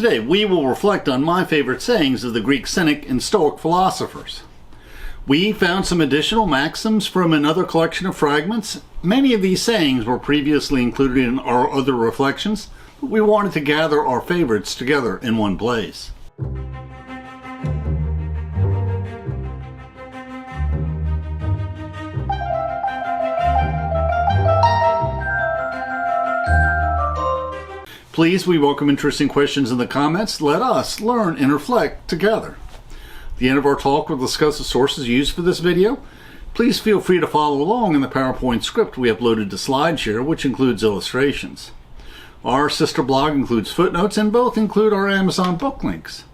Today we will reflect on my favorite sayings of the Greek Cynic and Stoic philosophers. We found some additional maxims from another collection of fragments. Many of these sayings were previously included in our other reflections, but we wanted to gather our favorites together in one place. Please, we welcome interesting questions in the comments. Let us learn and reflect together. At the end of our talk, we'll discuss the sources used for this video. Please feel free to follow along in the PowerPoint script we uploaded to SlideShare, which includes illustrations. Our sister blog includes footnotes, and both include our Amazon book links.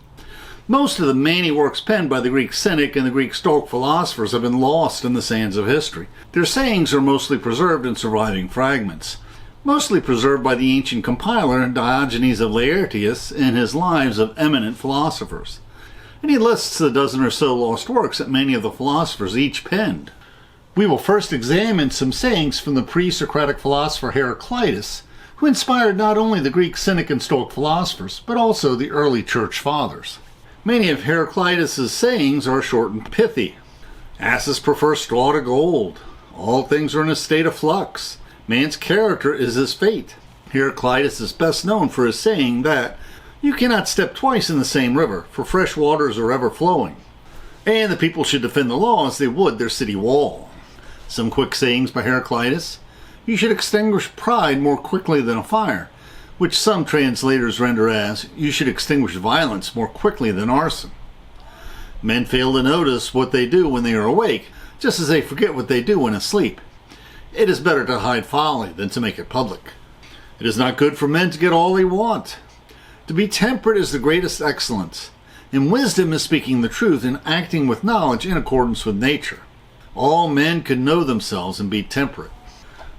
Most of the many works penned by the Greek Cynic and the Greek Stoic philosophers have been lost in the sands of history. Their sayings are mostly preserved in surviving fragments, mostly preserved by the ancient compiler Diogenes of Laertius in his Lives of Eminent Philosophers. And he lists a dozen or so lost works that many of the philosophers each penned. We will first examine some sayings from the pre-Socratic philosopher Heraclitus, who inspired not only the Greek Cynic and Stoic philosophers, but also the early church fathers. Many of Heraclitus' sayings are short and pithy. Asses prefer straw to gold. All things are in a state of flux. Man's character is his fate. Heraclitus is best known for his saying that you cannot step twice in the same river, for fresh waters are ever flowing. And the people should defend the law as they would their city wall. Some quick sayings by Heraclitus. You should extinguish pride more quickly than a fire, which some translators render as, you should extinguish violence more quickly than arson. Men fail to notice what they do when they are awake, just as they forget what they do when asleep. It is better to hide folly than to make it public. It is not good for men to get all they want. To be temperate is the greatest excellence, and wisdom is speaking the truth and acting with knowledge in accordance with nature. All men can know themselves and be temperate.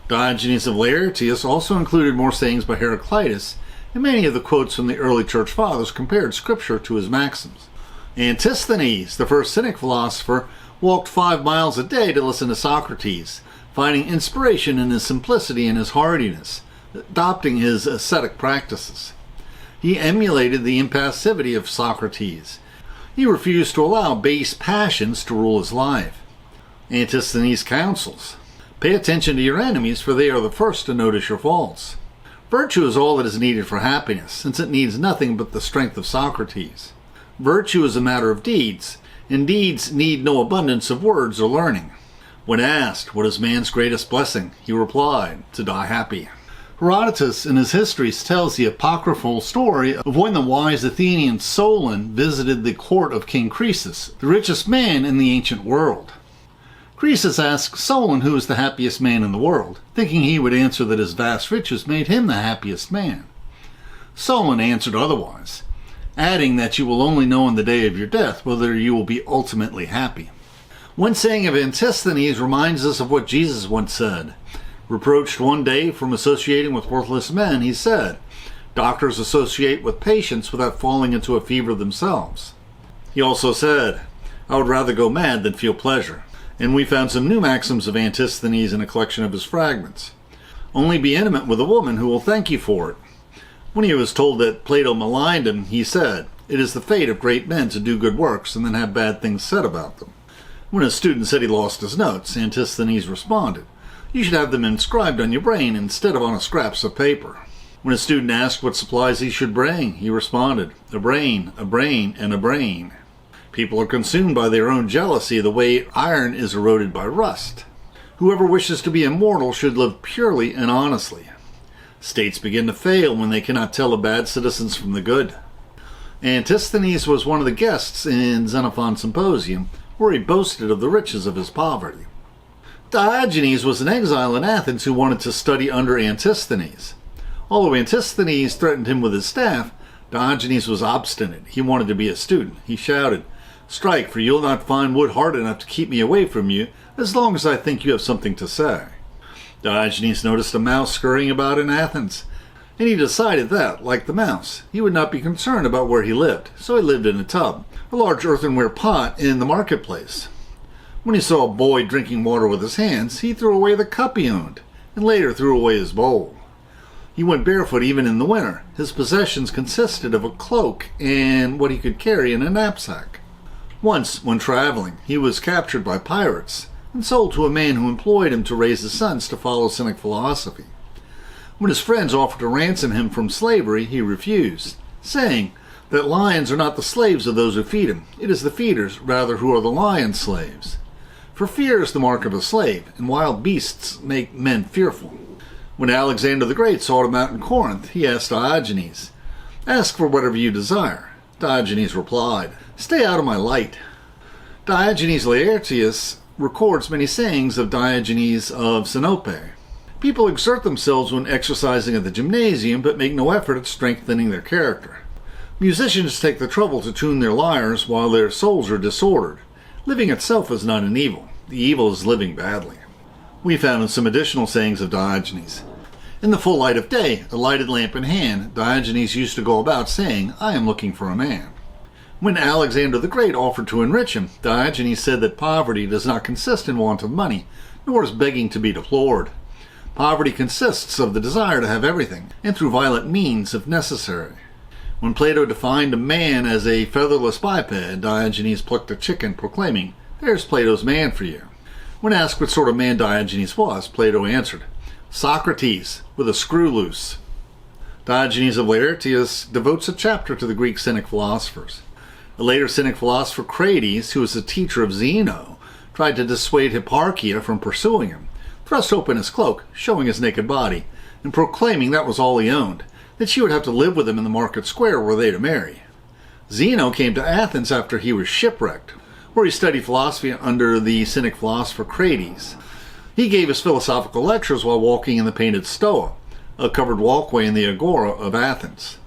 Diogenes of Laertius also included more sayings by Heraclitus, and many of the quotes from the early church fathers compared scripture to his maxims. Antisthenes, the first Cynic philosopher, walked 5 miles a day to listen to Socrates, finding inspiration in his simplicity and his hardiness, adopting his ascetic practices. He emulated the impassivity of Socrates. He refused to allow base passions to rule his life. Antisthenes counsels, pay attention to your enemies, for they are the first to notice your faults. Virtue is all that is needed for happiness, since it needs nothing but the strength of Socrates. Virtue is a matter of deeds, and deeds need no abundance of words or learning. When asked, what is man's greatest blessing, he replied, to die happy. Herodotus in his histories tells the apocryphal story of when the wise Athenian Solon visited the court of King Croesus, the richest man in the ancient world. Croesus asked Solon who was the happiest man in the world, thinking he would answer that his vast riches made him the happiest man. Solon answered otherwise, adding that you will only know on the day of your death whether you will be ultimately happy. One saying of Antisthenes reminds us of what Jesus once said. Reproached one day from associating with worthless men, he said, doctors associate with patients without falling into a fever themselves. He also said, I would rather go mad than feel pleasure. And we found some new maxims of Antisthenes in a collection of his fragments. Only be intimate with a woman who will thank you for it. When he was told that Plato maligned him, he said, it is the fate of great men to do good works and then have bad things said about them. When a student said he lost his notes, Antisthenes responded, you should have them inscribed on your brain instead of on scraps of paper. When a student asked what supplies he should bring, he responded, a brain, and a brain. People are consumed by their own jealousy the way iron is eroded by rust. Whoever wishes to be immortal should live purely and honestly. States begin to fail when they cannot tell the bad citizens from the good. Antisthenes was one of the guests in Xenophon's Symposium, where he boasted of the riches of his poverty. Diogenes was an exile in Athens who wanted to study under Antisthenes. Although Antisthenes threatened him with his staff, Diogenes was obstinate. He wanted to be a student. He shouted, strike, for you'll not find wood hard enough to keep me away from you, as long as I think you have something to say. Diogenes noticed a mouse scurrying about in Athens, and he decided that, like the mouse, he would not be concerned about where he lived, so he lived in a tub, a large earthenware pot in the marketplace. When he saw a boy drinking water with his hands, he threw away the cup he owned, and later threw away his bowl. He went barefoot even in the winter. His possessions consisted of a cloak and what he could carry in a knapsack. Once, when traveling, he was captured by pirates and sold to a man who employed him to raise his sons to follow Cynic philosophy. When his friends offered to ransom him from slavery, he refused, saying that lions are not the slaves of those who feed him. It is the feeders, rather, who are the lion's slaves. For fear is the mark of a slave, and wild beasts make men fearful. When Alexander the Great sought him out in Corinth, he asked Diogenes, "Ask for whatever you desire." Diogenes replied, "Stay out of my light." Diogenes of Laertius records many sayings of Diogenes of Sinope. People exert themselves when exercising at the gymnasium, but make no effort at strengthening their character. Musicians take the trouble to tune their lyres while their souls are disordered. Living itself is not an evil. The evil is living badly. We found some additional sayings of Diogenes. In the full light of day, a lighted lamp in hand, Diogenes used to go about saying, "I am looking for a man." When Alexander the Great offered to enrich him, Diogenes said that poverty does not consist in want of money, nor is begging to be deplored. Poverty consists of the desire to have everything, and through violent means if necessary. When Plato defined a man as a featherless biped, Diogenes plucked a chicken, proclaiming, "There's Plato's man for you." When asked what sort of man Diogenes was, Plato answered, "Socrates, with a screw loose." Diogenes of Laertius devotes a chapter to the Greek Cynic philosophers. A later Cynic philosopher, Croesus, who was a teacher of Zeno, tried to dissuade Hipparchia from pursuing him, thrust open his cloak, showing his naked body, and proclaiming that was all he owned, that she would have to live with him in the market square were they to marry. Zeno came to Athens after he was shipwrecked, where he studied philosophy under the Cynic philosopher Croesus. He gave his philosophical lectures while walking in the painted Stoa, a covered walkway in the Agora of Athens.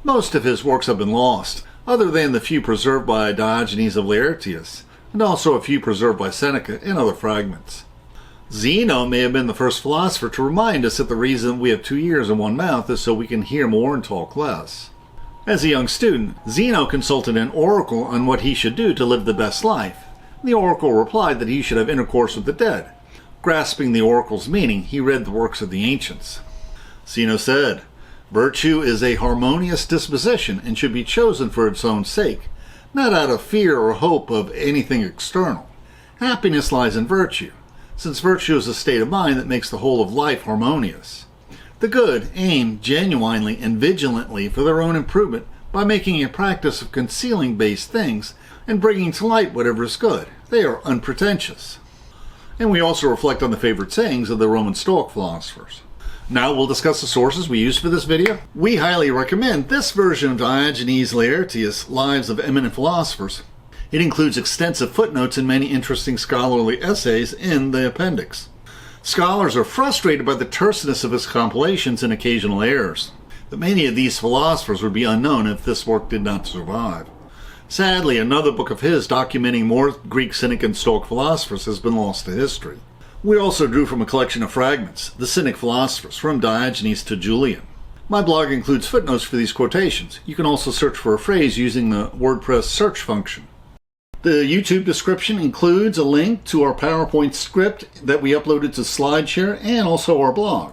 Most of his works have been lost, other than the few preserved by Diogenes of Laertius, and also a few preserved by Seneca and other fragments. Zeno may have been the first philosopher to remind us that the reason we have 2 ears and 1 mouth is so we can hear more and talk less. As a young student, Zeno consulted an oracle on what he should do to live the best life. The oracle replied that he should have intercourse with the dead. Grasping the oracle's meaning, he read the works of the ancients. Zeno said, "Virtue is a harmonious disposition and should be chosen for its own sake, not out of fear or hope of anything external. Happiness lies in virtue, since virtue is a state of mind that makes the whole of life harmonious. The good aim genuinely and vigilantly for their own improvement by making a practice of concealing base things and bringing to light whatever is good. They are unpretentious." And we also reflect on the favorite sayings of the Roman Stoic philosophers. Now we'll discuss the sources we use for this video. We highly recommend this version of Diogenes Laertius' Lives of Eminent Philosophers. It includes extensive footnotes and many interesting scholarly essays in the appendix. Scholars are frustrated by the terseness of his compilations and occasional errors, but many of these philosophers would be unknown if this work did not survive. Sadly, another book of his documenting more Greek Cynic and Stoic philosophers has been lost to history. We also drew from a collection of fragments, the Cynic philosophers, from Diogenes to Julian. My blog includes footnotes for these quotations. You can also search for a phrase using the WordPress search function. The YouTube description includes a link to our PowerPoint script that we uploaded to SlideShare and also our blog.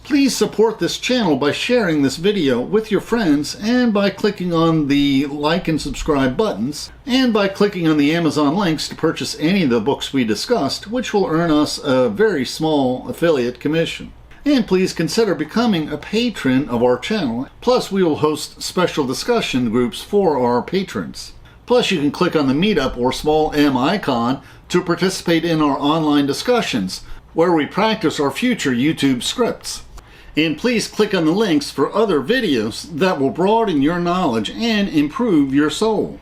Please support this channel by sharing this video with your friends and by clicking on the like and subscribe buttons and by clicking on the Amazon links to purchase any of the books we discussed, which will earn us a very small affiliate commission. And please consider becoming a patron of our channel. Plus, we will host special discussion groups for our patrons. Plus, you can click on the Meetup or small M icon to participate in our online discussions, where we practice our future YouTube scripts. And please click on the links for other videos that will broaden your knowledge and improve your soul.